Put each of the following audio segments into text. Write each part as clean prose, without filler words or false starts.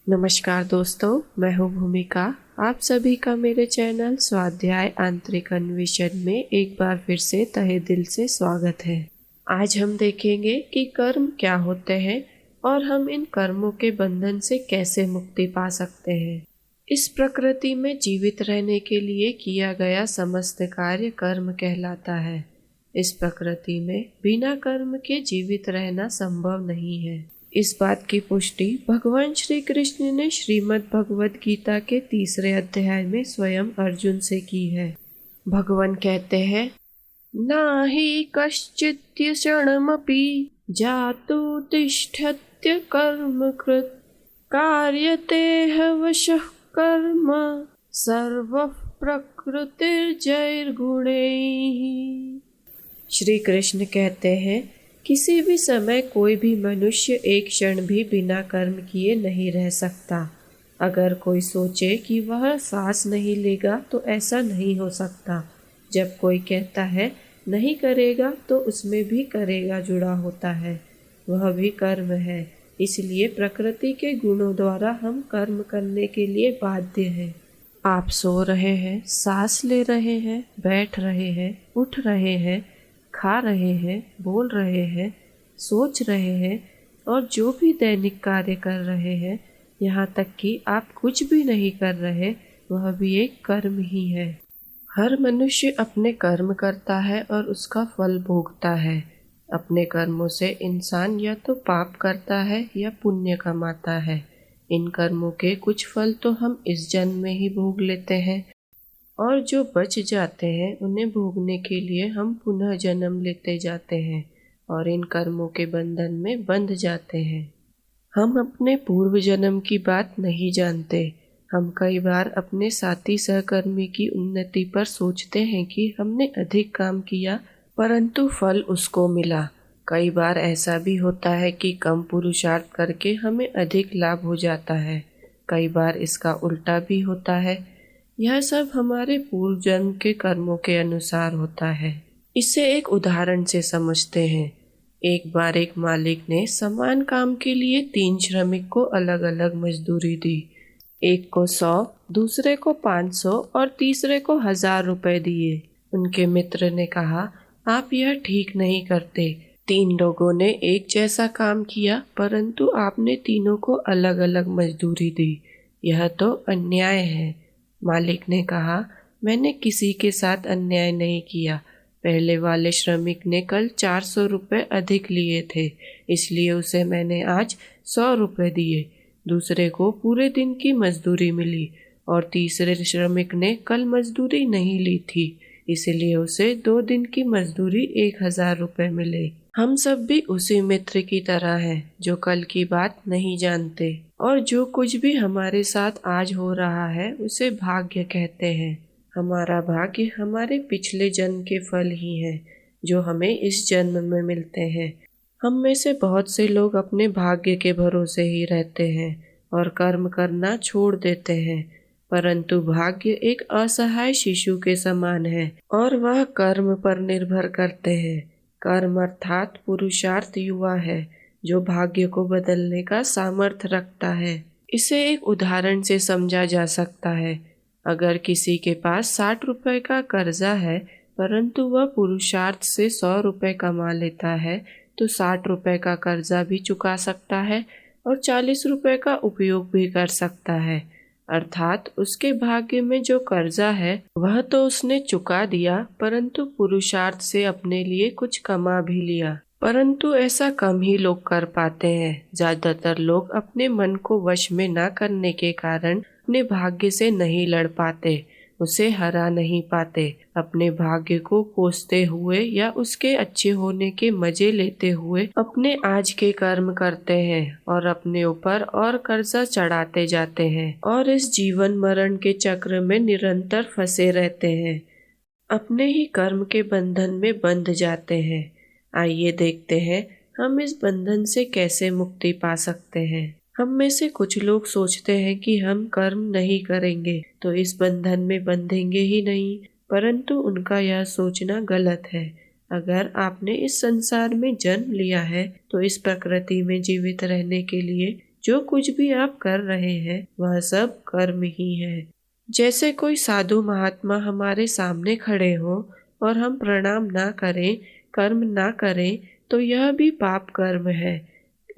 नमस्कार दोस्तों, मैं हूँ भूमिका। आप सभी का मेरे चैनल स्वाध्याय आंतरिक अन्वेषण में एक बार फिर से तहे दिल से स्वागत है। आज हम देखेंगे कि कर्म क्या होते हैं और हम इन कर्मों के बंधन से कैसे मुक्ति पा सकते हैं। इस प्रकृति में जीवित रहने के लिए किया गया समस्त कार्य कर्म कहलाता है। इस प्रकृति में बिना कर्म के जीवित रहना संभव नहीं है। इस बात की पुष्टि भगवान श्री कृष्ण ने श्रीमद् भगवद गीता के 3 अध्याय में स्वयं अर्जुन से की है। भगवान कहते हैं, नाहि कश्चित् क्षणमपि जातु तिष्ठत्य कर्म कृत कार्यते हवशः कर्म सर्वः प्रकृतिर्जैर्गुणैः। श्री कृष्ण कहते हैं, किसी भी समय कोई भी मनुष्य एक क्षण भी बिना कर्म किए नहीं रह सकता। अगर कोई सोचे कि वह सांस नहीं लेगा तो ऐसा नहीं हो सकता। जब कोई कहता है नहीं करेगा तो उसमें भी करेगा जुड़ा होता है, वह भी कर्म है। इसलिए प्रकृति के गुणों द्वारा हम कर्म करने के लिए बाध्य हैं। आप सो रहे हैं, सांस ले रहे हैं, बैठ रहे हैं, उठ रहे हैं, खा रहे हैं, बोल रहे हैं, सोच रहे हैं और जो भी दैनिक कार्य कर रहे हैं, यहाँ तक कि आप कुछ भी नहीं कर रहे, वह भी एक कर्म ही है। हर मनुष्य अपने कर्म करता है और उसका फल भोगता है। अपने कर्मों से इंसान या तो पाप करता है या पुण्य कमाता है। इन कर्मों के कुछ फल तो हम इस जन्म में ही भोग लेते हैं और जो बच जाते हैं उन्हें भोगने के लिए हम पुनः जन्म लेते जाते हैं और इन कर्मों के बंधन में बंध जाते हैं। हम अपने पूर्व जन्म की बात नहीं जानते। हम कई बार अपने साथी सहकर्मी की उन्नति पर सोचते हैं कि हमने अधिक काम किया परंतु फल उसको मिला। कई बार ऐसा भी होता है कि कम पुरुषार्थ करके हमें अधिक लाभ हो जाता है। कई बार इसका उल्टा भी होता है। यह सब हमारे पूर्व जन्म के कर्मों के अनुसार होता है। इसे एक उदाहरण से समझते हैं। एक बार एक मालिक ने समान काम के लिए 3 श्रमिक को अलग अलग मजदूरी दी। एक को 100, दूसरे को 500 और तीसरे को 1000 रुपए दिए। उनके मित्र ने कहा, आप यह ठीक नहीं करते। 3 लोगों ने एक जैसा काम किया परंतु आपने तीनों को अलग अलग मजदूरी दी। यह तो अन्याय है। मालिक ने कहा, मैंने किसी के साथ अन्याय नहीं किया। पहले वाले श्रमिक ने कल 400 रुपये अधिक लिए थे, इसलिए उसे मैंने आज 100 रुपये दिए। दूसरे को पूरे दिन की मजदूरी मिली और तीसरे श्रमिक ने कल मजदूरी नहीं ली थी, इसलिए उसे 2 दिन की मजदूरी 1000 रुपये मिले। हम सब भी उसी मित्र की तरह हैं जो कल की बात नहीं जानते और जो कुछ भी हमारे साथ आज हो रहा है उसे भाग्य कहते हैं। हमारा भाग्य हमारे पिछले जन्म के फल ही हैं जो हमें इस जन्म में मिलते हैं। हम में से बहुत से लोग अपने भाग्य के भरोसे ही रहते हैं और कर्म करना छोड़ देते हैं, परंतु भाग्य एक असहाय शिशु के समान है और वह कर्म पर निर्भर करते हैं। कर्म अर्थात पुरुषार्थ युवा है जो भाग्य को बदलने का सामर्थ्य रखता है। इसे एक उदाहरण से समझा जा सकता है। अगर किसी के पास 60 रुपए का कर्जा है परंतु वह पुरुषार्थ से 100 रुपए कमा लेता है तो 60 रुपए का कर्जा भी चुका सकता है और 40 रुपए का उपयोग भी कर सकता है। अर्थात उसके भाग्य में जो कर्जा है वह तो उसने चुका दिया परंतु पुरुषार्थ से अपने लिए कुछ कमा भी लिया। परंतु ऐसा कम ही लोग कर पाते हैं। ज्यादातर लोग अपने मन को वश में न करने के कारण अपने भाग्य से नहीं लड़ पाते, उसे हरा नहीं पाते। अपने भाग्य को कोसते हुए या उसके अच्छे होने के मजे लेते हुए अपने आज के कर्म करते हैं और अपने ऊपर और कर्जा चढ़ाते जाते हैं और इस जीवन मरण के चक्र में निरंतर फंसे रहते हैं। अपने ही कर्म के बंधन में बंध जाते हैं। आइए देखते हैं हम इस बंधन से कैसे मुक्ति पा सकते हैं। हम में से कुछ लोग सोचते हैं कि हम कर्म नहीं करेंगे तो इस बंधन में बंधेंगे ही नहीं, परंतु उनका यह सोचना गलत है। अगर आपने इस संसार में जन्म लिया है तो इस प्रकृति में जीवित रहने के लिए जो कुछ भी आप कर रहे हैं वह सब कर्म ही है। जैसे कोई साधु महात्मा हमारे सामने खड़े हो और हम प्रणाम ना करें, कर्म ना करें, तो यह भी पाप कर्म है।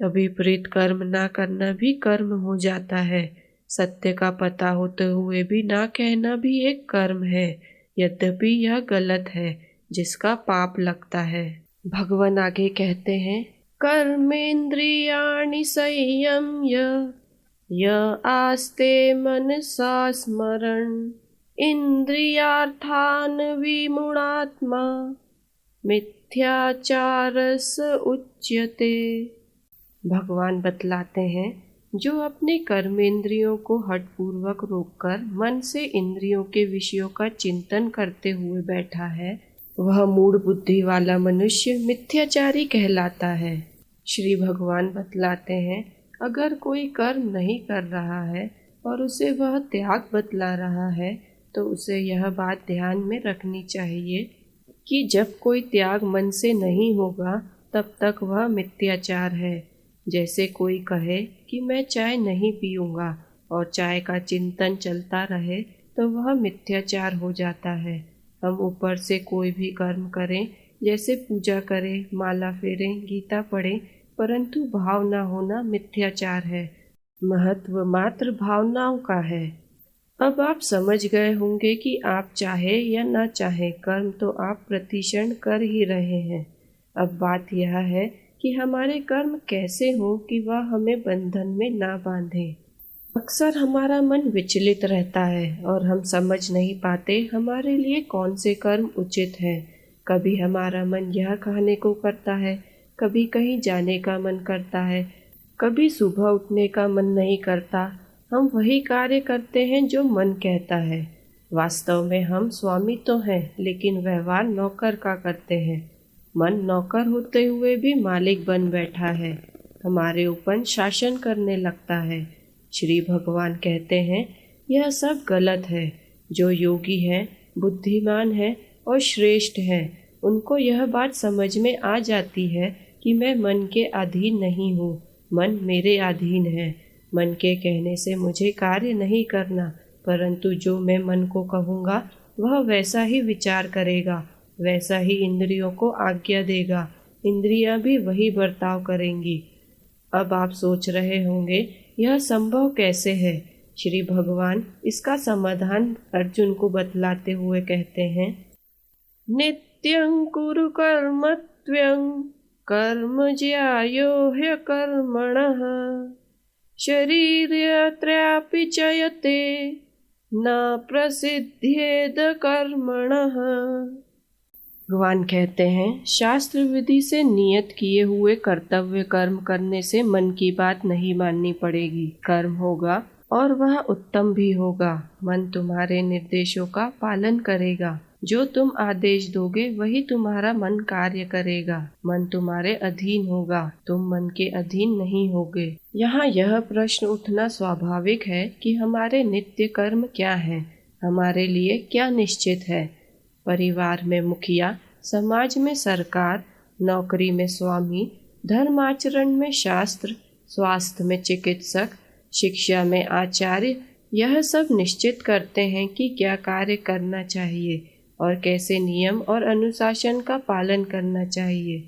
विपरीत कर्म ना करना भी कर्म हो जाता है। सत्य का पता होते हुए भी ना कहना भी एक कर्म है, यद्यपि यह गलत है, जिसका पाप लगता है। भगवान आगे कहते हैं, कर्मेंद्रियाणि संयम्य य आस्ते मनसा स्मरण इंद्रियार्थान विमूढ़ात्मा मिथ्याचारस उच्यते। भगवान बतलाते हैं, जो अपने कर्मेंद्रियों को हठपूर्वक रोककर मन से इंद्रियों के विषयों का चिंतन करते हुए बैठा है, वह मूढ़ बुद्धि वाला मनुष्य मिथ्याचारी कहलाता है। श्री भगवान बतलाते हैं, अगर कोई कर्म नहीं कर रहा है और उसे वह त्याग बतला रहा है, तो उसे यह बात ध्यान में रखनी चाहिए कि जब कोई त्याग मन से नहीं होगा तब तक वह मिथ्याचार है। जैसे कोई कहे कि मैं चाय नहीं पीऊँगा और चाय का चिंतन चलता रहे, तो वह मिथ्याचार हो जाता है। हम ऊपर से कोई भी कर्म करें, जैसे पूजा करें, माला फेरें, गीता पढ़ें, परंतु भाव न होना मिथ्याचार है। महत्व मात्र भावनाओं का है। अब आप समझ गए होंगे कि आप चाहे या न चाहे कर्म तो आप प्रतिक्षण कर ही रहे हैं। अब बात यह है कि हमारे कर्म कैसे हो कि वह हमें बंधन में ना बांधे। अक्सर हमारा मन विचलित रहता है और हम समझ नहीं पाते हमारे लिए कौन से कर्म उचित हैं। कभी हमारा मन यह खाने को करता है, कभी कहीं जाने का मन करता है, कभी सुबह उठने का मन नहीं करता। हम वही कार्य करते हैं जो मन कहता है। वास्तव में हम स्वामी तो हैं, लेकिन व्यवहार नौकर का करते हैं। मन नौकर होते हुए भी मालिक बन बैठा है, हमारे ऊपर शासन करने लगता है। श्री भगवान कहते हैं, यह सब गलत है। जो योगी है, बुद्धिमान है और श्रेष्ठ है, उनको यह बात समझ में आ जाती है कि मैं मन के अधीन नहीं हूँ, मन मेरे अधीन है। मन के कहने से मुझे कार्य नहीं करना, परंतु जो मैं मन को कहूँगा वह वैसा ही विचार करेगा, वैसा ही इंद्रियों को आज्ञा देगा, इंद्रियां भी वही बर्ताव करेंगी। अब आप सोच रहे होंगे, यह संभव कैसे है? श्री भगवान इसका समाधान अर्जुन को बतलाते हुए कहते हैं, नित्यं कुरु कर्मत्वं कर्म ज्यायो ह्यकर्मणः शरीरत्रयापि चयते न प्रसिद्ध्येद कर्मणः। भगवान कहते हैं, शास्त्र विधि से नियत किए हुए कर्तव्य कर्म करने से मन की बात नहीं माननी पड़ेगी। कर्म होगा और वह उत्तम भी होगा। मन तुम्हारे निर्देशों का पालन करेगा। जो तुम आदेश दोगे वही तुम्हारा मन कार्य करेगा। मन तुम्हारे अधीन होगा, तुम मन के अधीन नहीं होगे। यहाँ यह प्रश्न उठना स्वाभाविक है कि हमारे नित्य कर्म क्या है, हमारे लिए क्या निश्चित है। परिवार में मुखिया, समाज में सरकार, नौकरी में स्वामी, धर्माचरण में शास्त्र, स्वास्थ्य में चिकित्सक, शिक्षा में आचार्य, यह सब निश्चित करते हैं कि क्या कार्य करना चाहिए और कैसे नियम और अनुशासन का पालन करना चाहिए।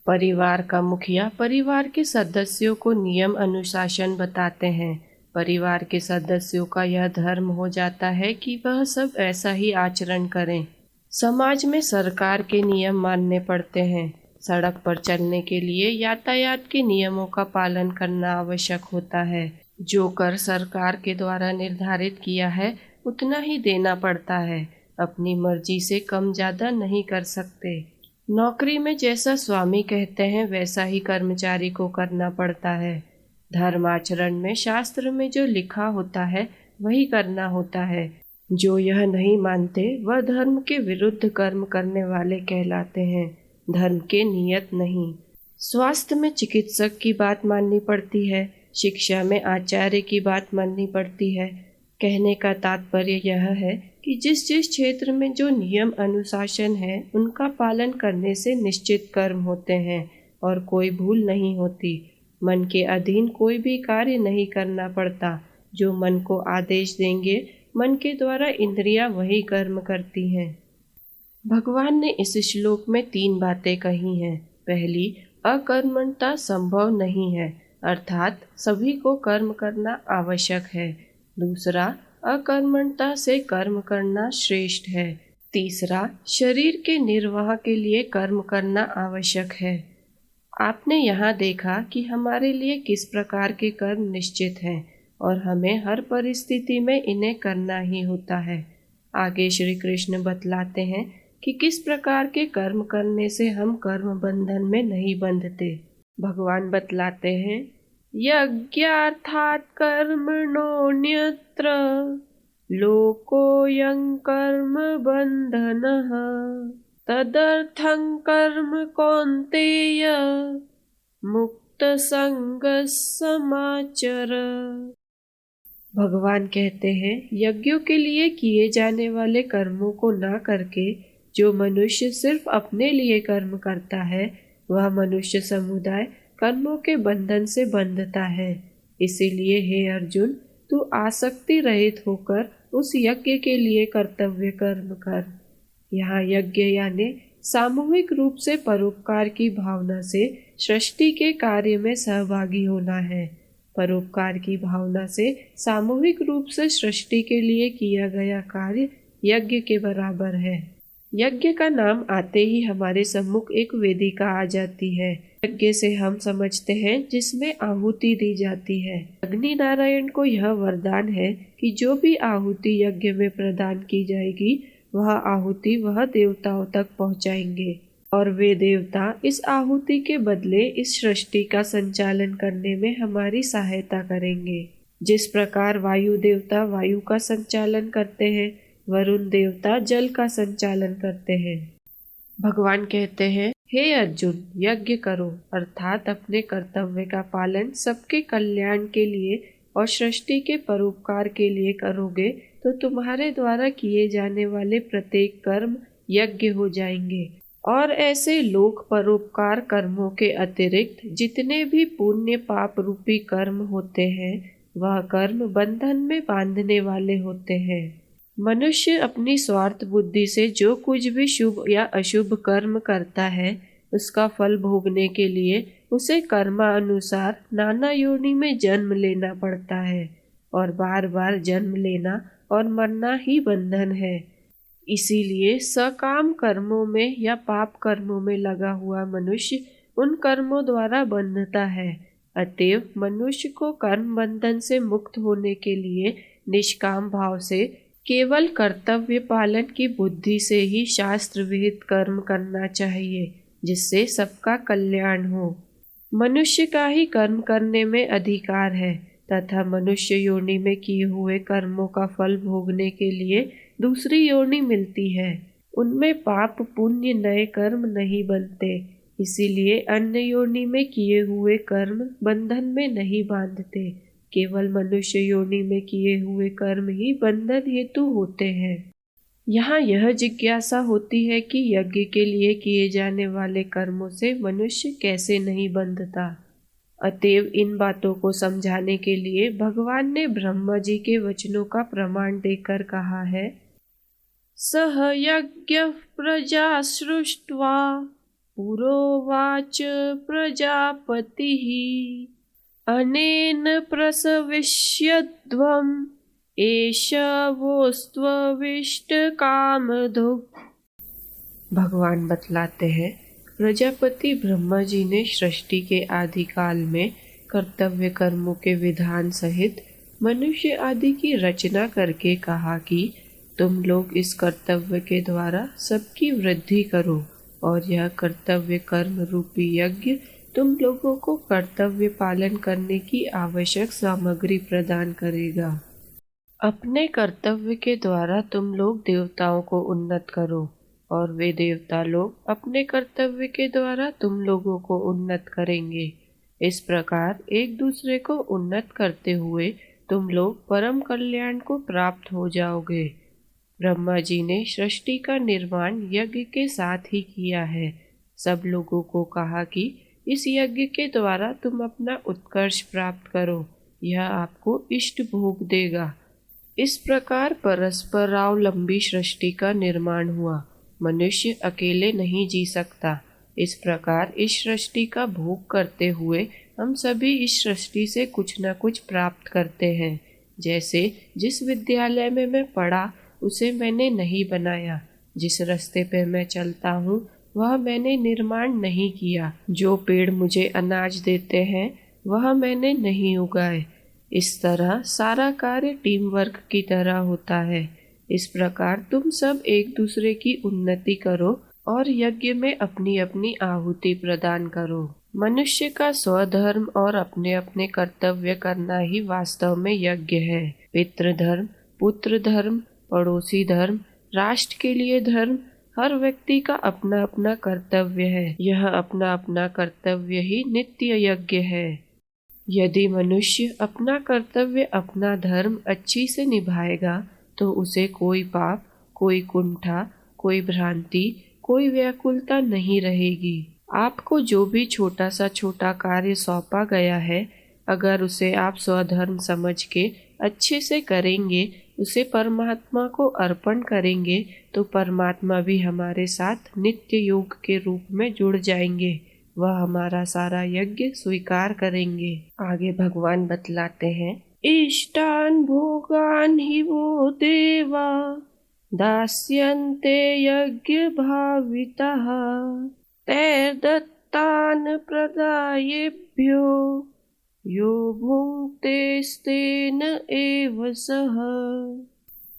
परिवार का मुखिया परिवार के सदस्यों को नियम अनुशासन बताते हैं। परिवार के सदस्यों का यह धर्म हो जाता है कि वह सब ऐसा ही आचरण करें। समाज में सरकार के नियम मानने पड़ते हैं। सड़क पर चलने के लिए यातायात के नियमों का पालन करना आवश्यक होता है। जो कर सरकार के द्वारा निर्धारित किया है उतना ही देना पड़ता है। अपनी मर्जी से कम ज्यादा नहीं कर सकते। नौकरी में जैसा स्वामी कहते हैं वैसा ही कर्मचारी को करना पड़ता है। धर्माचरण में शास्त्र में जो लिखा होता है वही करना होता है। जो यह नहीं मानते वह धर्म के विरुद्ध कर्म करने वाले कहलाते हैं, धर्म के नियत नहीं। स्वास्थ्य में चिकित्सक की बात माननी पड़ती है, शिक्षा में आचार्य की बात माननी पड़ती है। कहने का तात्पर्य यह है कि जिस जिस क्षेत्र में जो नियम अनुशासन है उनका पालन करने से निश्चित कर्म होते हैं और कोई भूल नहीं होती। मन के अधीन कोई भी कार्य नहीं करना पड़ता। जो मन को आदेश देंगे, मन के द्वारा इंद्रियां वही कर्म करती हैं। भगवान ने इस श्लोक में 3 बातें कही हैं। पहली, अकर्मण्यता संभव नहीं है, अर्थात सभी को कर्म करना आवश्यक है। दूसरा, अकर्मण्यता से कर्म करना श्रेष्ठ है। तीसरा, शरीर के निर्वाह के लिए कर्म करना आवश्यक है। आपने यहाँ देखा कि हमारे लिए किस प्रकार के कर्म निश्चित हैं और हमें हर परिस्थिति में इन्हें करना ही होता है। आगे श्री कृष्ण बतलाते हैं कि किस प्रकार के कर्म करने से हम कर्म बंधन में नहीं बंधते। भगवान बतलाते हैं, यज्ञार्थात् कर्मणोऽन्यत्र लोकोऽयं कर्म बन्धनः तदर्थं कर्म कौन्तेय मुक्तसंगः समाचर। भगवान कहते हैं, यज्ञों के लिए किए जाने वाले कर्मों को ना करके जो मनुष्य सिर्फ अपने लिए कर्म करता है, वह मनुष्य समुदाय कर्मों के बंधन से बंधता है। इसीलिए हे अर्जुन, तू आसक्ति रहित होकर उस यज्ञ के लिए कर्तव्य कर्म कर। यहाँ यज्ञ यानी सामूहिक रूप से परोपकार की भावना से सृष्टि के कार्य में सहभागी होना है। परोपकार की भावना से सामूहिक रूप से सृष्टि के लिए किया गया कार्य यज्ञ के बराबर है। यज्ञ का नाम आते ही हमारे सम्मुख एक वेदिका आ जाती है। यज्ञ से हम समझते हैं जिसमें आहुति दी जाती है। अग्नि नारायण को यह वरदान है कि जो भी आहुति यज्ञ में प्रदान की जाएगी, वह आहुति वह देवताओं तक पहुंचाएंगे और वे देवता इस आहुति के बदले इस सृष्टि का संचालन करने में हमारी सहायता करेंगे। जिस प्रकार वायु देवता वायु का संचालन करते हैं, वरुण देवता जल का संचालन करते हैं। भगवान कहते हैं, हे अर्जुन, यज्ञ करो, अर्थात अपने कर्तव्य का पालन सबके कल्याण के लिए और सृष्टि के परोपकार के लिए करोगे तो तुम्हारे द्वारा किए जाने वाले प्रत्येक कर्म यज्ञ हो जाएंगे। और ऐसे लोक परोपकार कर्मों के अतिरिक्त जितने भी पुण्य पाप रूपी कर्म होते हैं, वह कर्म बंधन में बांधने वाले होते हैं। मनुष्य अपनी स्वार्थ बुद्धि से जो कुछ भी शुभ या अशुभ कर्म करता है, उसका फल भोगने के लिए उसे कर्मानुसार नाना योनि में जन्म लेना पड़ता है और बार बार जन्म लेना और मरना ही बंधन है। इसीलिए सकाम कर्मों में या पाप कर्मों में लगा हुआ मनुष्य उन कर्मों द्वारा बंधता है। अतएव मनुष्य को कर्म बंधन से मुक्त होने के लिए निष्काम भाव से केवल कर्तव्य पालन की बुद्धि से ही शास्त्र विहित कर्म करना चाहिए, जिससे सबका कल्याण हो। मनुष्य का ही कर्म करने में अधिकार है तथा मनुष्य योनि में किए हुए कर्मों का फल भोगने के लिए दूसरी योनि मिलती है। उनमें पाप पुण्य नए कर्म नहीं बनते, इसीलिए अन्य योनि में किए हुए कर्म बंधन में नहीं बांधते। केवल मनुष्य योनि में किए हुए कर्म ही बंधन हेतु होते हैं। यहाँ यह जिज्ञासा होती है कि यज्ञ के लिए किए जाने वाले कर्मों से मनुष्य कैसे नहीं बंधता। अतएव इन बातों को समझाने के लिए भगवान ने ब्रह्मा जी के वचनों का प्रमाण देकर कहा है, सह यज्ञ प्रजा सृष्ट्वा पुरोवाच प्रजापतिः अनेन प्रसविष्यध्वम् एष वोस्त्वविष्ट कामधुक्। भगवान बतलाते हैं, प्रजापति ब्रह्मा जी ने सृष्टि के आदि काल में कर्तव्य कर्मों के विधान सहित मनुष्य आदि की रचना करके कहा कि तुम लोग इस कर्तव्य के द्वारा सबकी वृद्धि करो और यह कर्तव्य कर्म रूपी यज्ञ तुम लोगों को कर्तव्य पालन करने की आवश्यक सामग्री प्रदान करेगा। अपने कर्तव्य के द्वारा तुम लोग देवताओं को उन्नत करो और वे देवता लोग अपने कर्तव्य के द्वारा तुम लोगों को उन्नत करेंगे। इस प्रकार एक दूसरे को उन्नत करते हुए तुम लोग परम कल्याण को प्राप्त हो जाओगे। ब्रह्मा जी ने सृष्टि का निर्माण यज्ञ के साथ ही किया है। सब लोगों को कहा कि इस यज्ञ के द्वारा तुम अपना उत्कर्ष प्राप्त करो, यह आपको इष्ट भोग देगा। इस प्रकार परस्परावलंबी सृष्टि का निर्माण हुआ। मनुष्य अकेले नहीं जी सकता। इस प्रकार इस सृष्टि का भोग करते हुए हम सभी इस सृष्टि से कुछ न कुछ प्राप्त करते हैं। जैसे जिस विद्यालय में मैं पढ़ा उसे मैंने नहीं बनाया, जिस रास्ते पे मैं चलता हूँ वह मैंने निर्माण नहीं किया, जो पेड़ मुझे अनाज देते हैं वह मैंने नहीं उगाए। इस तरह सारा कार्य टीम वर्क की तरह होता है। इस प्रकार तुम सब एक दूसरे की उन्नति करो और यज्ञ में अपनी अपनी आहुति प्रदान करो। मनुष्य का स्वधर्म और अपने अपने कर्तव्य करना ही वास्तव में यज्ञ है। पितृधर्म, पुत्र धर्म, पड़ोसी धर्म, राष्ट्र के लिए धर्म, हर व्यक्ति का अपना अपना कर्तव्य है। यह अपना अपना कर्तव्य ही नित्य यज्ञ है। यदि मनुष्य अपना कर्तव्य, अपना धर्म अच्छी से निभाएगा तो उसे कोई पाप, कोई कुंठा, कोई भ्रांति, कोई व्याकुलता नहीं रहेगी। आपको जो भी छोटा सा छोटा कार्य सौंपा गया है, अगर उसे आप स्वधर्म समझ के अच्छे से करेंगे, उसे परमात्मा को अर्पण करेंगे, तो परमात्मा भी हमारे साथ नित्य योग के रूप में जुड़ जाएंगे। वह हमारा सारा यज्ञ स्वीकार करेंगे। आगे भगवान बतलाते हैं, इष्टान भोगान ही वो देवा दास्यन्ते यज्ञ भाविताः तैर्दत्तान प्रदायेभ्यो यो भुङ्क्ते स्तेन एव सः।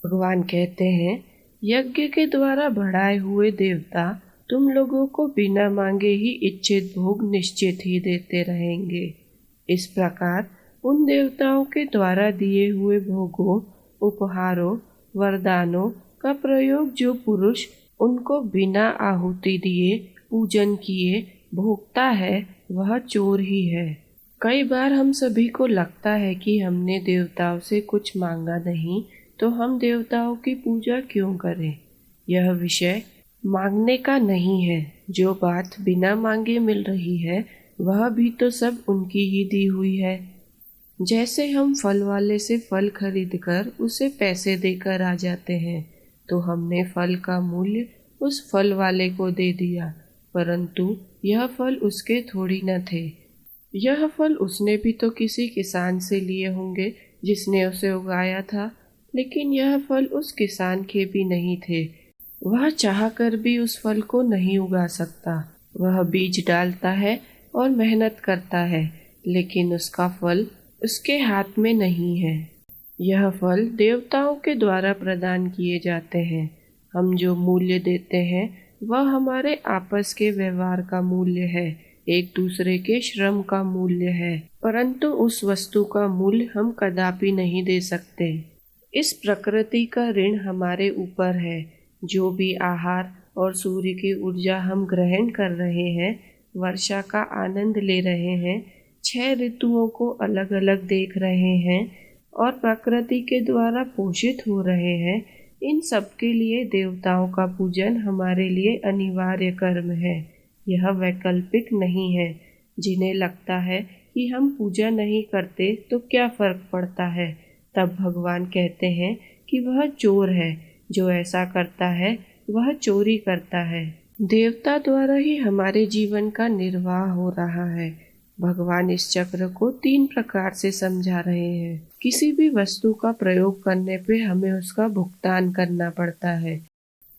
भगवान कहते हैं, यज्ञ के द्वारा बढ़ाए हुए देवता तुम लोगों को बिना मांगे ही इच्छित भोग निश्चित ही देते रहेंगे। इस प्रकार उन देवताओं के द्वारा दिए हुए भोगों, उपहारों, वरदानों का प्रयोग जो पुरुष उनको बिना आहुति दिए, पूजन किए भोगता है, वह चोर ही है। कई बार हम सभी को लगता है कि हमने देवताओं से कुछ मांगा नहीं, तो हम देवताओं की पूजा क्यों करें। यह विषय मांगने का नहीं है। जो बात बिना मांगे मिल रही है वह भी तो सब उनकी ही दी हुई है। जैसे हम फल वाले से फल खरीदकर उसे पैसे देकर आ जाते हैं, तो हमने फल का मूल्य उस फल वाले को दे दिया, परंतु यह फल उसके थोड़ी न थे। यह फल उसने भी तो किसी किसान से लिए होंगे जिसने उसे उगाया था, लेकिन यह फल उस किसान के भी नहीं थे। वह चाहकर भी उस फल को नहीं उगा सकता। वह बीज डालता है और मेहनत करता है, लेकिन उसका फल उसके हाथ में नहीं है। यह फल देवताओं के द्वारा प्रदान किए जाते हैं। हम जो मूल्य देते हैं वह हमारे आपस के व्यवहार का मूल्य है, एक दूसरे के श्रम का मूल्य है, परंतु उस वस्तु का मूल्य हम कदापि नहीं दे सकते। इस प्रकृति का ऋण हमारे ऊपर है। जो भी आहार और सूर्य की ऊर्जा हम ग्रहण कर रहे हैं, वर्षा का आनंद ले रहे हैं, 6 ऋतुओं को अलग अलग देख रहे हैं और प्रकृति के द्वारा पोषित हो रहे हैं, इन सब के लिए देवताओं का पूजन हमारे लिए अनिवार्य कर्म है। यह वैकल्पिक नहीं है। जिन्हें लगता है कि हम पूजा नहीं करते तो क्या फर्क पड़ता है, तब भगवान कहते हैं कि वह चोर है। जो ऐसा करता है वह चोरी करता है। देवता द्वारा ही हमारे जीवन का निर्वाह हो रहा है। भगवान इस चक्र को 3 प्रकार से समझा रहे हैं। किसी भी वस्तु का प्रयोग करने पे हमें उसका भुगतान करना पड़ता है।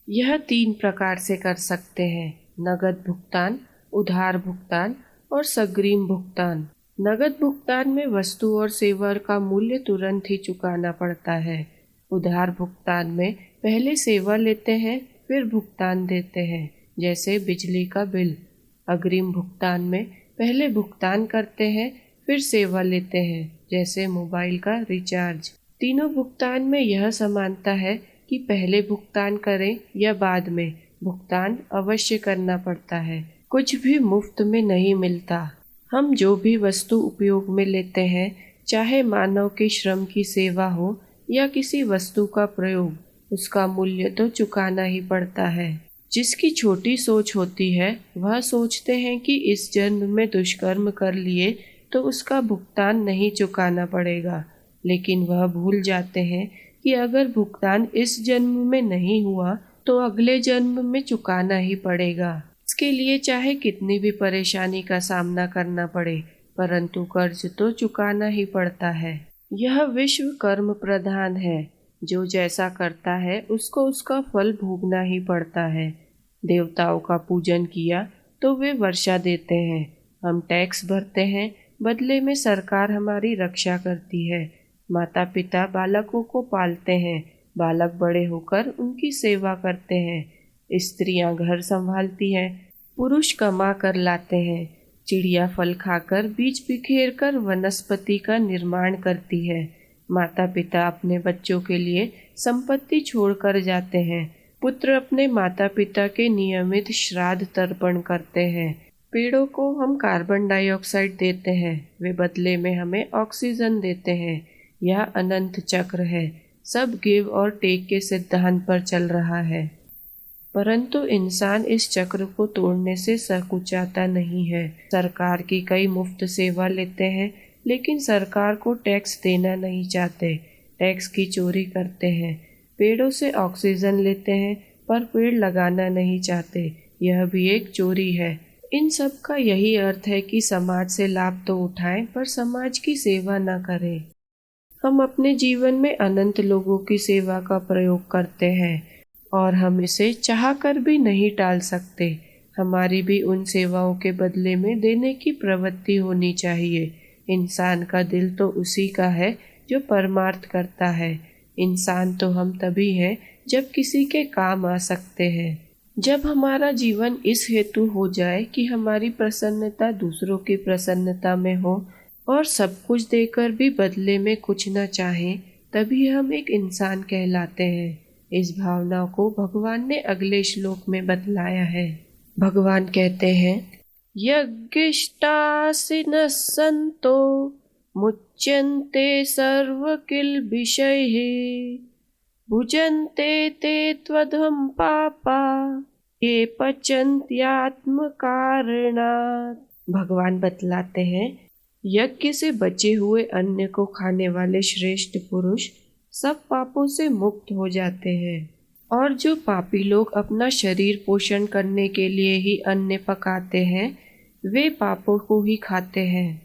यह 3 प्रकार से कर सकते हैं: नगद भुगतान, उधार भुगतान और सग्रीम भुगतान। नगद भुगतान में वस्तु और सेवा का मूल्य तुरंत ही चुकाना पड़ता है। उधार भुगतान में पहले सेवा लेते हैं फिर भुगतान देते हैं, जैसे बिजली का बिल। अग्रिम भुगतान में पहले भुगतान करते हैं फिर सेवा लेते हैं, जैसे मोबाइल का रिचार्ज। तीनों भुगतान में यह समानता है कि पहले भुगतान करें या बाद में, भुगतान अवश्य करना पड़ता है। कुछ भी मुफ्त में नहीं मिलता। हम जो भी वस्तु उपयोग में लेते हैं, चाहे मानव के श्रम की सेवा हो या किसी वस्तु का प्रयोग, उसका मूल्य तो चुकाना ही पड़ता है। जिसकी छोटी सोच होती है वह सोचते हैं कि इस जन्म में दुष्कर्म कर लिए तो उसका भुगतान नहीं चुकाना पड़ेगा, लेकिन वह भूल जाते हैं कि अगर भुगतान इस जन्म में नहीं हुआ तो अगले जन्म में चुकाना ही पड़ेगा। इसके लिए चाहे कितनी भी परेशानी का सामना करना पड़े, परंतु कर्ज तो चुकाना ही पड़ता है। यह विश्व कर्म प्रधान है। जो जैसा करता है उसको उसका फल भोगना ही पड़ता है। देवताओं का पूजन किया तो वे वर्षा देते हैं। हम टैक्स भरते हैं, बदले में सरकार हमारी रक्षा करती है। माता पिता बालकों को पालते हैं, बालक बड़े होकर उनकी सेवा करते हैं। स्त्रियां घर संभालती हैं, पुरुष कमा कर लाते हैं। चिड़िया फल खाकर बीज बिखेर कर वनस्पति का निर्माण करती है। माता पिता अपने बच्चों के लिए संपत्ति छोड़कर जाते हैं। पुत्र अपने माता पिता के नियमित श्राद्ध तर्पण करते हैं। पेड़ों को हम कार्बन डाइऑक्साइड देते हैं, वे बदले में हमें ऑक्सीजन देते हैं। यह अनंत चक्र है, सब गिव और टेक के सिद्धांत पर चल रहा है। परंतु इंसान इस चक्र को तोड़ने से संकुचाता नहीं है। सरकार की कई मुफ्त सेवा लेते हैं, लेकिन सरकार को टैक्स देना नहीं चाहते, टैक्स की चोरी करते हैं। पेड़ों से ऑक्सीजन लेते हैं पर पेड़ लगाना नहीं चाहते, यह भी एक चोरी है। इन सब का यही अर्थ है कि समाज से लाभ तो उठाएं पर समाज की सेवा न करें। हम अपने जीवन में अनंत लोगों की सेवा का प्रयोग करते हैं और हम इसे चाहकर भी नहीं टाल सकते। हमारी भी उन सेवाओं के बदले में देने की प्रवृत्ति होनी चाहिए। इंसान का दिल तो उसी का है जो परमार्थ करता है। इंसान तो हम तभी हैं जब किसी के काम आ सकते हैं। जब हमारा जीवन इस हेतु हो जाए कि हमारी प्रसन्नता दूसरों की प्रसन्नता में हो और सब कुछ देकर भी बदले में कुछ न चाहें, तभी हम एक इंसान कहलाते हैं। इस भावना को भगवान ने अगले श्लोक में बतलाया है। भगवान कहते हैं, यज्ञिष्टासिनः सन्तो मुच्यन्ते सर्वकिल्बिषैः भुजन्ते ते त्वधं पापा ये पचन्त्यात्मकारणात्। भगवान बतलाते हैं, यज्ञ से बचे हुए अन्न को खाने वाले श्रेष्ठ पुरुष सब पापों से मुक्त हो जाते हैं, और जो पापी लोग अपना शरीर पोषण करने के लिए ही अन्न पकाते हैं वे पापों को ही खाते हैं।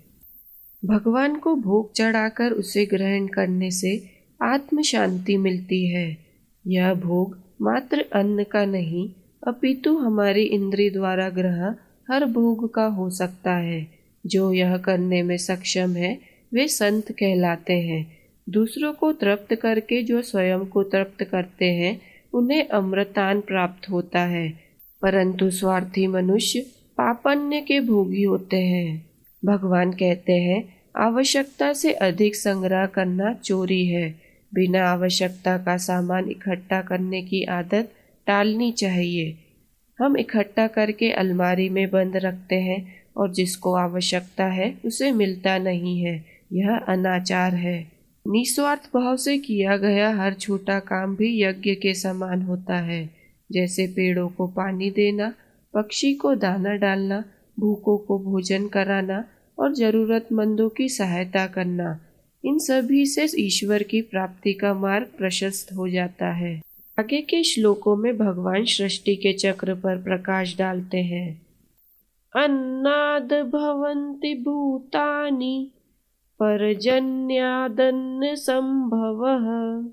भगवान को भोग चढ़ाकर उसे ग्रहण करने से आत्म शांति मिलती है। यह भोग मात्र अन्न का नहीं अपितु हमारी इंद्रिय द्वारा ग्रह हर भोग का हो सकता है। जो यह करने में सक्षम है वे संत कहलाते हैं। दूसरों को तृप्त करके जो स्वयं को तृप्त करते हैं उन्हें अमृतान प्राप्त होता है, परंतु स्वार्थी मनुष्य पापन्य के भोगी होते हैं। भगवान कहते हैं, आवश्यकता से अधिक संग्रह करना चोरी है। बिना आवश्यकता का सामान इकट्ठा करने की आदत टालनी चाहिए। हम इकट्ठा करके अलमारी में बंद रखते हैं और जिसको आवश्यकता है उसे मिलता नहीं है, यह अनाचार है। निस्वार्थ भाव से किया गया हर छोटा काम भी यज्ञ के समान होता है, जैसे पेड़ों को पानी देना, पक्षी को दाना डालना, भूखों को भोजन कराना और जरूरतमंदों की सहायता करना। इन सभी से ईश्वर की प्राप्ति का मार्ग प्रशस्त हो जाता है। आगे के श्लोकों में भगवान सृष्टि के चक्र पर प्रकाश डालते हैं। अन्नाद भवन्ति भूतानि पर्जन्यादन्न संभवः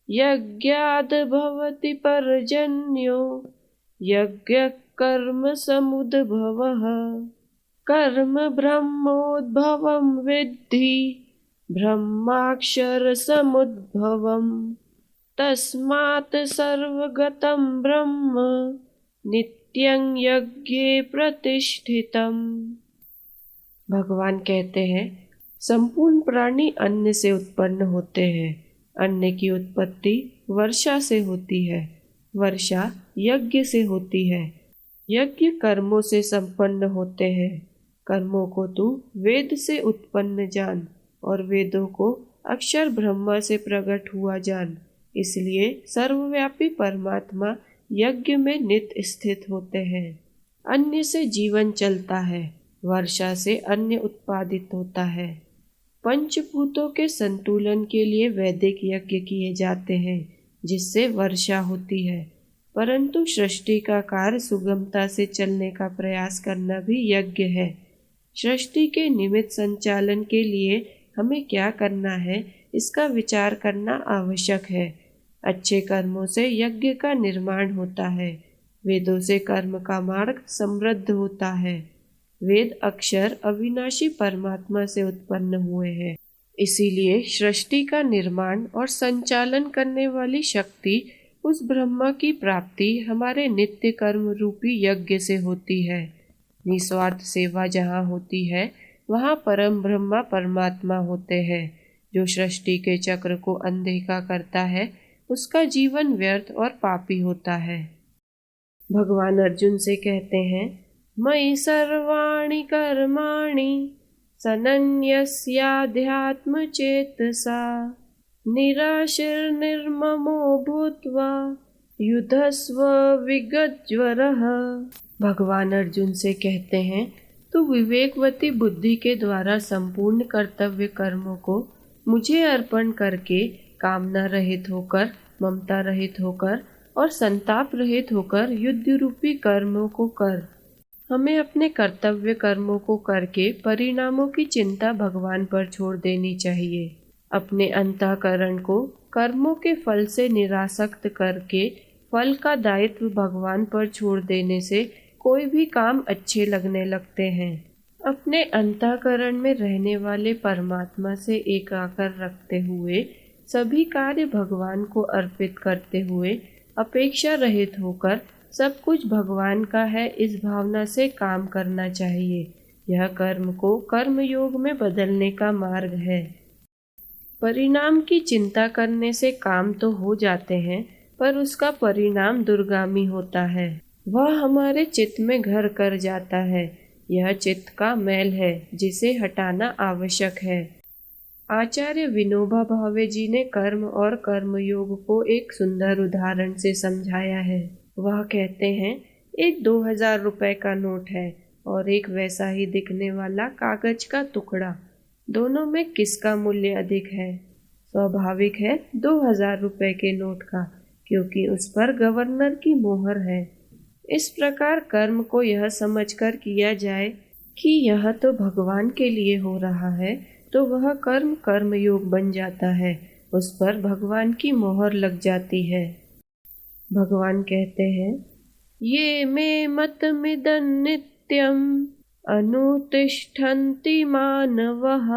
यज्ञाद भवति पर्जन्यो यज्ञ कर्म समुद्भवः कर्म ब्रह्मोद्भवं विद्धि ब्रह्माक्षर समुद्भवम् तस्मात् सर्वगतं ब्रह्म नित्यं यज्ञे प्रतिष्ठितम्। भगवान कहते हैं, संपूर्ण प्राणी अन्न से उत्पन्न होते हैं। अन्न की उत्पत्ति वर्षा से होती है, वर्षा यज्ञ से होती है, यज्ञ कर्मों से संपन्न होते हैं। कर्मों को तू वेद से उत्पन्न जान और वेदों को अक्षर ब्रह्मा से प्रकट हुआ जान। इसलिए सर्वव्यापी परमात्मा यज्ञ में नित्य स्थित होते हैं। अन्न से जीवन चलता है, वर्षा से अन्न उत्पादित होता है। पंचभूतों के संतुलन के लिए वैदिक यज्ञ किए जाते हैं, जिससे वर्षा होती है। परंतु सृष्टि का कार्य सुगमता से चलने का प्रयास करना भी यज्ञ है। सृष्टि के नियमित संचालन के लिए हमें क्या करना है, इसका विचार करना आवश्यक है। अच्छे कर्मों से यज्ञ का निर्माण होता है। वेदों से कर्म का मार्ग समृद्ध होता है। वेद अक्षर अविनाशी परमात्मा से उत्पन्न हुए हैं। इसीलिए सृष्टि का निर्माण और संचालन करने वाली शक्ति, उस ब्रह्मा की प्राप्ति हमारे नित्य कर्म रूपी यज्ञ से होती है। निस्वार्थ सेवा जहाँ होती है, वहाँ परम ब्रह्मा परमात्मा होते हैं। जो सृष्टि के चक्र को अनदेखा करता है, उसका जीवन व्यर्थ और पापी होता है। भगवान अर्जुन से कहते हैं, मयि सर्वाणि कर्माणि सनन्यस्याध्यात्म चेतसा निराशिर्निर्ममो भूत्वा युधस्व विगतज्वरः। भगवान अर्जुन से कहते हैं, तू विवेकवती बुद्धि के द्वारा संपूर्ण कर्तव्य कर्मों को मुझे अर्पण करके कामना रहित होकर, ममता रहित होकर और संताप रहित होकर युद्ध रूपी कर्मों को कर। हमें अपने कर्तव्य कर्मों को करके परिणामों की चिंता भगवान पर छोड़ देनी चाहिए। अपने अंतःकरण को कर्मों के फल से निरासक्त करके फल का दायित्व भगवान पर छोड़ देने से कोई भी काम अच्छे लगने लगते हैं। अपने अंतःकरण में रहने वाले परमात्मा से एकाकार रखते हुए सभी कार्य भगवान को अर्पित करते हुए अपेक्षा रहित होकर सब कुछ भगवान का है, इस भावना से काम करना चाहिए। यह कर्म को कर्म योग में बदलने का मार्ग है। परिणाम की चिंता करने से काम तो हो जाते हैं, पर उसका परिणाम दुर्गामी होता है। वह हमारे चित्त में घर कर जाता है। यह चित्त का मैल है, जिसे हटाना आवश्यक है। आचार्य विनोबा भावे जी ने कर्म और कर्मयोग को एक सुंदर उदाहरण से समझाया है। वह कहते हैं, एक 2000 रुपए का नोट है और एक वैसा ही दिखने वाला कागज का टुकड़ा। दोनों में किसका मूल्य अधिक है? स्वाभाविक है 2000 रुपए के नोट का, क्योंकि उस पर गवर्नर की मोहर है। इस प्रकार कर्म को यह समझकर किया जाए कि यह तो भगवान के लिए हो रहा है, तो वह कर्म कर्मयोग बन जाता है। उस पर भगवान की मोहर लग जाती है। भगवान कहते हैं, ये मे मतमिदं नित्यम् अनुतिष्ठन्ति मानवः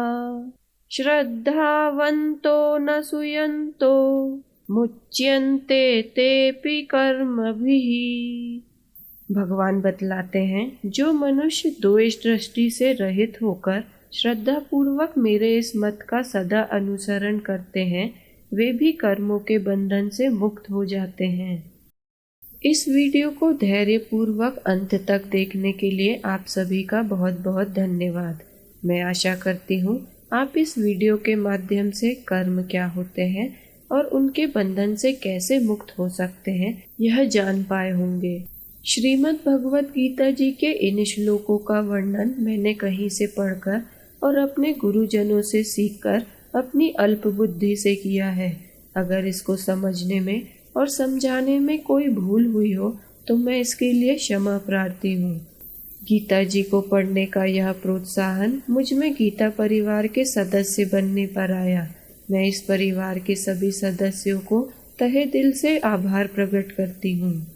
श्रद्धावन्तो न सूयन्तो मुच्यन्ते तेऽपि कर्मभिः। भगवान बतलाते हैं, जो मनुष्य द्वेष दृष्टि से रहित होकर श्रद्धा पूर्वक मेरे इस मत का सदा अनुसरण करते हैं, वे भी कर्मों के बंधन से मुक्त हो जाते हैं। इस वीडियो को धैर्य पूर्वक अंत तक देखने के लिए आप सभी का बहुत बहुत धन्यवाद। मैं आशा करती हूँ आप इस वीडियो के माध्यम से कर्म क्या होते हैं और उनके बंधन से कैसे मुक्त हो सकते हैं, यह जान पाए होंगे। श्रीमद् भगवत गीता जी के इन श्लोकों का वर्णन मैंने कहीं से पढ़कर और अपने गुरुजनों से सीखकर अपनी अल्प बुद्धि से किया है। अगर इसको समझने में और समझाने में कोई भूल हुई हो तो मैं इसके लिए क्षमा प्रार्थी हूँ। गीता जी को पढ़ने का यह प्रोत्साहन मुझ में गीता परिवार के सदस्य बनने पर आया। मैं इस परिवार के सभी सदस्यों को तहे दिल से आभार प्रकट करती हूँ।